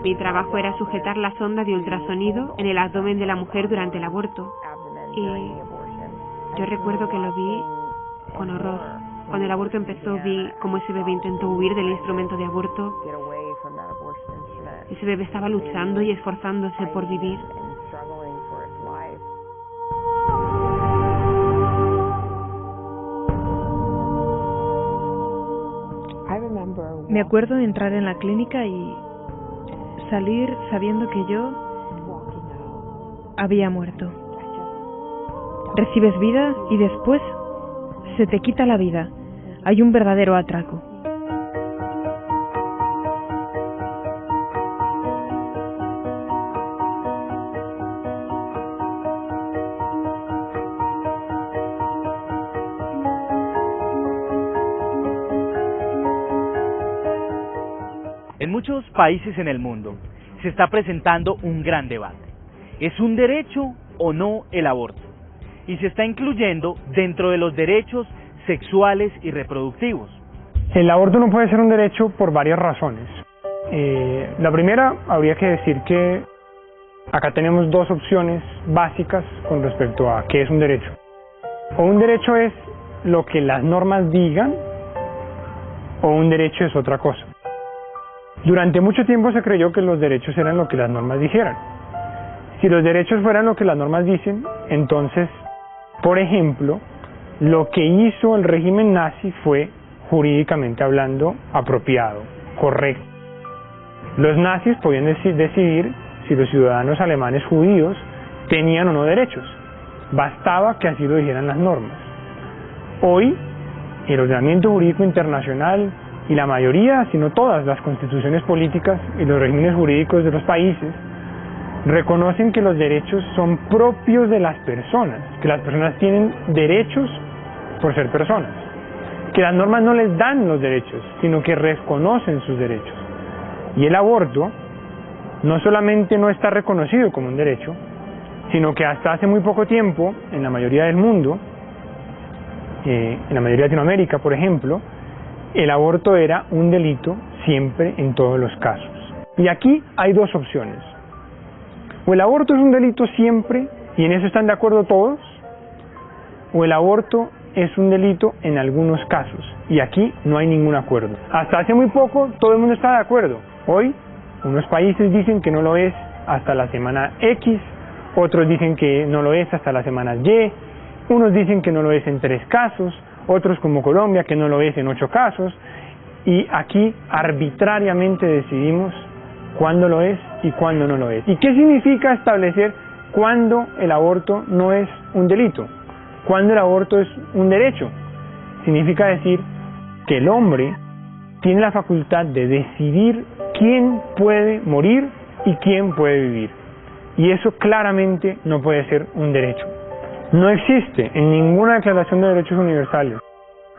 Mi trabajo era sujetar la sonda de ultrasonido en el abdomen de la mujer durante el aborto. Y yo recuerdo que lo vi con horror. Cuando el aborto empezó, vi cómo ese bebé intentó huir del instrumento de aborto. Ese bebé estaba luchando y esforzándose por vivir. Me acuerdo de entrar en la clínica y salir sabiendo que yo había muerto. Recibes vida y después se te quita la vida. Hay un verdadero atraco. En muchos países en el mundo se está presentando un gran debate. ¿Es un derecho o no el aborto? Y se está incluyendo dentro de los derechos sexuales y reproductivos. El aborto no puede ser un derecho por varias razones. La primera, habría que decir que acá tenemos dos opciones básicas con respecto a qué es un derecho. O un derecho es lo que las normas digan, o un derecho es otra cosa. Durante mucho tiempo se creyó que los derechos eran lo que las normas dijeran. Si los derechos fueran lo que las normas dicen, entonces, por ejemplo, lo que hizo el régimen nazi fue, jurídicamente hablando, apropiado, correcto. Los nazis podían decidir si los ciudadanos alemanes judíos tenían o no derechos. Bastaba que así lo dijeran las normas. Hoy, el ordenamiento jurídico internacional y la mayoría, si no todas, las constituciones políticas y los regímenes jurídicos de los países reconocen que los derechos son propios de las personas, que las personas tienen derechos por ser personas, que las normas no les dan los derechos, sino que reconocen sus derechos. Y el aborto no solamente no está reconocido como un derecho, sino que hasta hace muy poco tiempo, en la mayoría del mundo, en la mayoría de Latinoamérica, por ejemplo, el aborto era un delito siempre en todos los casos. Y aquí hay dos opciones. O el aborto es un delito siempre, y en eso están de acuerdo todos, o el aborto es un delito en algunos casos, y aquí no hay ningún acuerdo. Hasta hace muy poco todo el mundo está de acuerdo. Hoy, unos países dicen que no lo es hasta la semana X, otros dicen que no lo es hasta la semana Y, unos dicen que no lo es en 3 casos, otros como Colombia que no lo es en 8 casos, y aquí arbitrariamente decidimos cuándo lo es y cuándo no lo es. ¿Y qué significa establecer cuándo el aborto no es un delito? ¿Cuándo el aborto es un derecho? Significa decir que el hombre tiene la facultad de decidir quién puede morir y quién puede vivir. Y eso claramente no puede ser un derecho. No existe en ninguna declaración de derechos universales,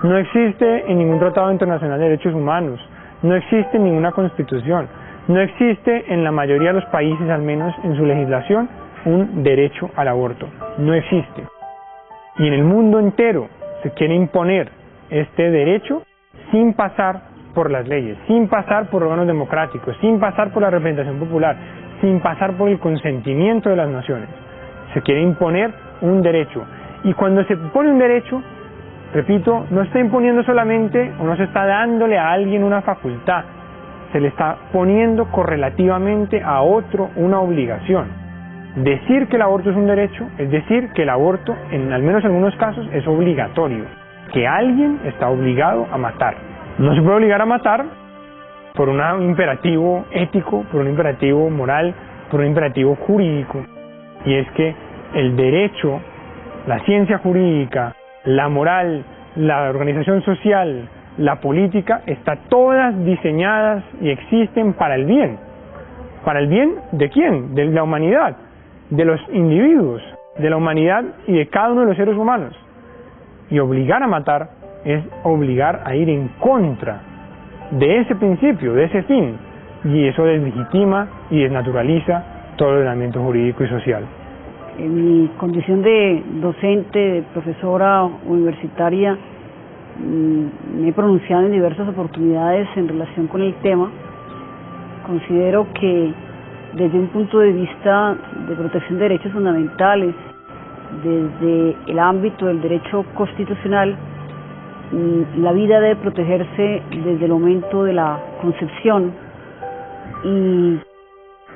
no existe en ningún tratado internacional de derechos humanos, no existe en ninguna constitución, no existe en la mayoría de los países, al menos en su legislación, un derecho al aborto. No existe. Y en el mundo entero se quiere imponer este derecho sin pasar por las leyes, sin pasar por órganos democráticos, sin pasar por la representación popular, sin pasar por el consentimiento de las naciones. Se quiere imponer un derecho. Y cuando se pone un derecho, repito, no está imponiendo solamente o no se está dándole a alguien una facultad, se le está poniendo correlativamente a otro una obligación. Decir que el aborto es un derecho es decir que el aborto, en al menos en algunos casos, es obligatorio, que alguien está obligado a matar. No se puede obligar a matar por un imperativo ético, por un imperativo moral, por un imperativo jurídico, y es que el derecho, la ciencia jurídica, la moral, la organización social, la política, están todas diseñadas y existen para el bien. ¿Para el bien de quién? De la humanidad, de los individuos, de la humanidad y de cada uno de los seres humanos. Y obligar a matar es obligar a ir en contra de ese principio, de ese fin, y eso deslegitima y desnaturaliza todo el ordenamiento jurídico y social. En mi condición de docente, de profesora universitaria, me he pronunciado en diversas oportunidades en relación con el tema, Considero que desde un punto de vista de protección de derechos fundamentales, desde el ámbito del derecho constitucional, la vida debe protegerse desde el momento de la concepción, y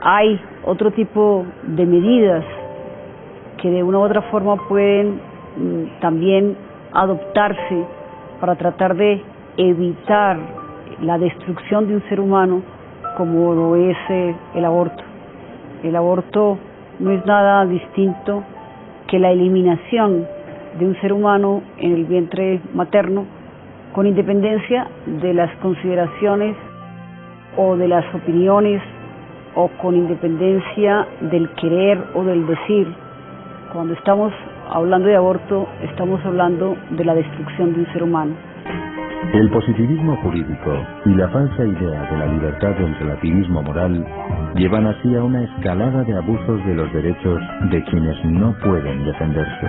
hay otro tipo de medidas que de una u otra forma pueden también adoptarse para tratar de evitar la destrucción de un ser humano, como lo es el aborto. El aborto no es nada distinto que la eliminación de un ser humano en el vientre materno, con independencia de las consideraciones o de las opiniones, o con independencia del querer o del decir. Cuando estamos hablando de aborto, estamos hablando de la destrucción de un ser humano. El positivismo jurídico y la falsa idea de la libertad del relativismo moral llevan así a una escalada de abusos de los derechos de quienes no pueden defenderse.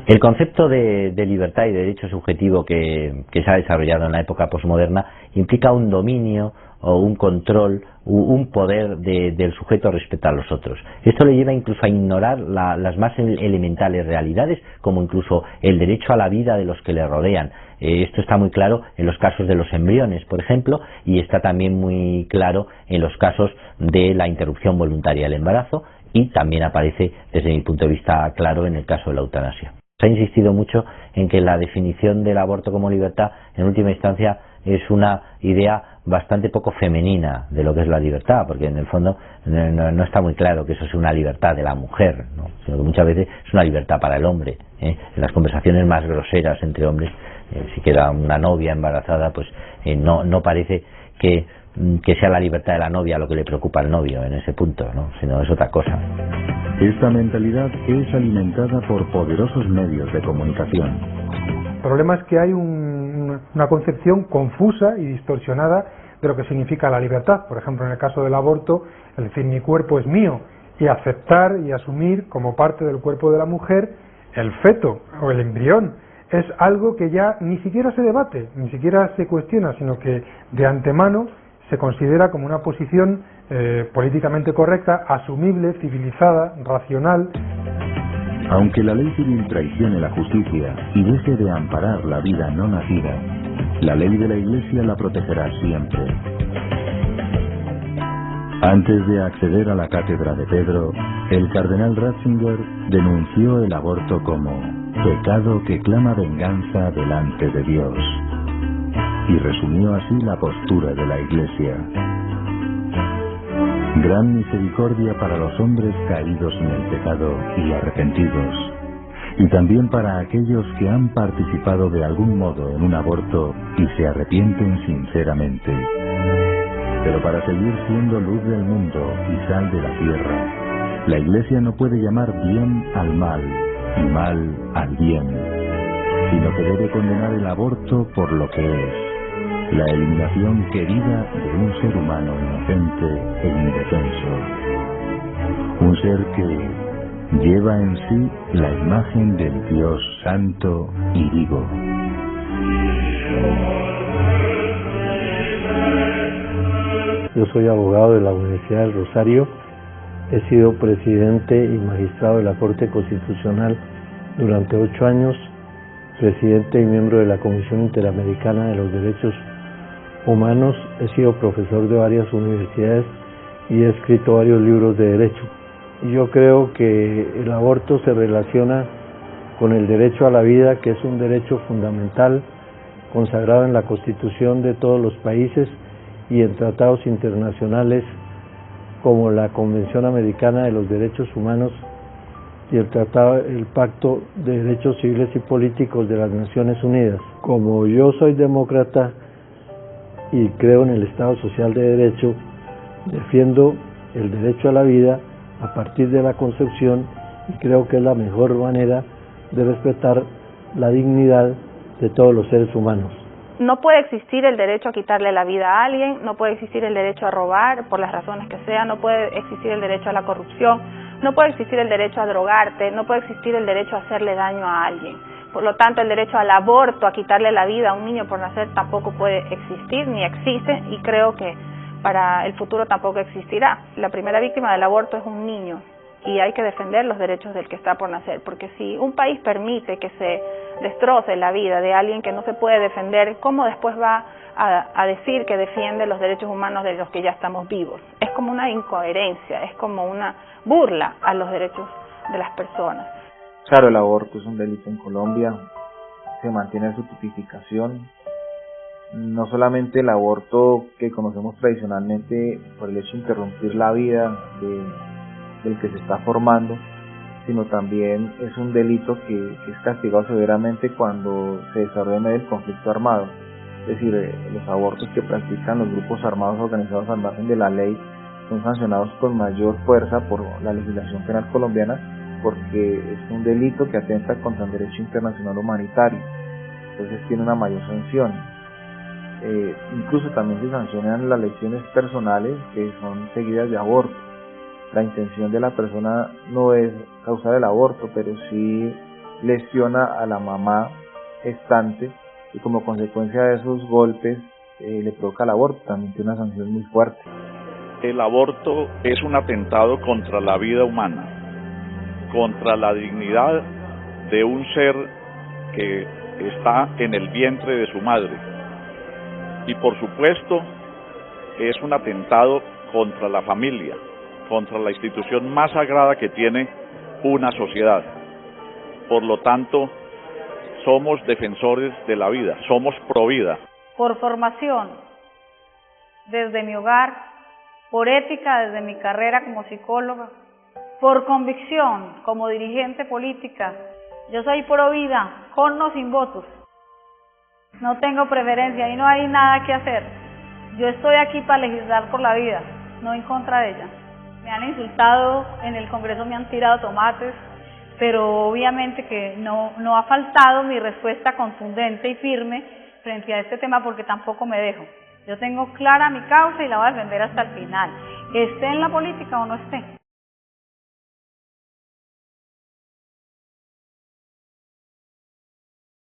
El concepto de libertad y de derecho subjetivo que se ha desarrollado en la época posmoderna implica un dominio o un control, un poder del sujeto respecto a los otros. Esto le lleva incluso a ignorar las más elementales realidades, como incluso el derecho a la vida de los que le rodean. Esto está muy claro en los casos de los embriones, por ejemplo, y está también muy claro en los casos de la interrupción voluntaria del embarazo, y también aparece, desde mi punto de vista, claro en el caso de la eutanasia. Se ha insistido mucho en que la definición del aborto como libertad, en última instancia, es una idea bastante poco femenina de lo que es la libertad, porque en el fondo no está muy claro que eso sea una libertad de la mujer, ¿no? Sino que muchas veces es una libertad para el hombre. En las conversaciones más groseras entre hombres, si queda una novia embarazada, pues no parece que sea la libertad de la novia lo que le preocupa al novio en ese punto, ¿no? Sino es otra cosa. Esta mentalidad es alimentada por poderosos medios de comunicación. El problema es que hay una concepción confusa y distorsionada de lo que significa la libertad. Por ejemplo, en el caso del aborto, el decir mi cuerpo es mío, y aceptar y asumir como parte del cuerpo de la mujer el feto o el embrión, es algo que ya ni siquiera se debate, ni siquiera se cuestiona, sino que de antemano se considera como una posición políticamente correcta, asumible, civilizada, racional. Aunque la ley civil traicione la justicia y deje de amparar la vida no nacida, la ley de la Iglesia la protegerá siempre. Antes de acceder a la cátedra de Pedro, el cardenal Ratzinger denunció el aborto como pecado que clama venganza delante de Dios, y resumió así la postura de la Iglesia. Gran misericordia para los hombres caídos en el pecado y arrepentidos, y también para aquellos que han participado de algún modo en un aborto y se arrepienten sinceramente. Pero para seguir siendo luz del mundo y sal de la tierra, la Iglesia no puede llamar bien al mal y mal al bien, sino que debe condenar el aborto por lo que es: la eliminación querida de un ser humano inocente e indefenso. Un ser que lleva en sí la imagen del Dios santo y vivo. Yo soy abogado de la Universidad del Rosario, he sido presidente y magistrado de la Corte Constitucional durante 8 años, presidente y miembro de la Comisión Interamericana de los Derechos Humanos, he sido profesor de varias universidades y he escrito varios libros de derecho. Y yo creo que el aborto se relaciona con el derecho a la vida, que es un derecho fundamental consagrado en la Constitución de todos los países y en tratados internacionales como la Convención Americana de los Derechos Humanos y el Pacto de Derechos Civiles y Políticos de las Naciones Unidas. Como yo soy demócrata y creo en el Estado Social de Derecho, defiendo el derecho a la vida a partir de la concepción, y creo que es la mejor manera de respetar la dignidad de todos los seres humanos. No puede existir el derecho a quitarle la vida a alguien, no puede existir el derecho a robar por las razones que sean, no puede existir el derecho a la corrupción, no puede existir el derecho a drogarte, no puede existir el derecho a hacerle daño a alguien. Por lo tanto, el derecho al aborto, a quitarle la vida a un niño por nacer, tampoco puede existir ni existe, y creo que para el futuro tampoco existirá. La primera víctima del aborto es un niño y hay que defender los derechos del que está por nacer, porque si un país permite que se destroce la vida de alguien que no se puede defender, ¿cómo después va a decir que defiende los derechos humanos de los que ya estamos vivos? Es como una incoherencia, es como una burla a los derechos de las personas. Claro, el aborto es un delito en Colombia, se mantiene su tipificación. No solamente el aborto que conocemos tradicionalmente por el hecho de interrumpir la vida del que se está formando, sino también es un delito que es castigado severamente cuando se desarrolla en medio del conflicto armado. Es decir, los abortos que practican los grupos armados organizados al margen de la ley son sancionados con mayor fuerza por la legislación penal colombiana, porque es un delito que atenta contra el derecho internacional humanitario, entonces tiene una mayor sanción. Incluso también se sancionan las lesiones personales que son seguidas de aborto. La intención de la persona no es causar el aborto, pero sí lesiona a la mamá gestante y como consecuencia de esos golpes le provoca el aborto. También tiene una sanción muy fuerte. El aborto es un atentado contra la vida humana, contra la dignidad de un ser que está en el vientre de su madre. Y por supuesto, es un atentado contra la familia, contra la institución más sagrada que tiene una sociedad. Por lo tanto, somos defensores de la vida, somos pro vida. Por formación, desde mi hogar, por ética desde mi carrera como psicóloga, por convicción como dirigente política, yo soy pro vida, con o sin votos. No tengo preferencia y no hay nada que hacer. Yo estoy aquí para legislar por la vida, no en contra de ella. Me han insultado, en el Congreso me han tirado tomates, pero obviamente que no ha faltado mi respuesta contundente y firme frente a este tema porque tampoco me dejo. Yo tengo clara mi causa y la voy a defender hasta el final, esté en la política o no esté.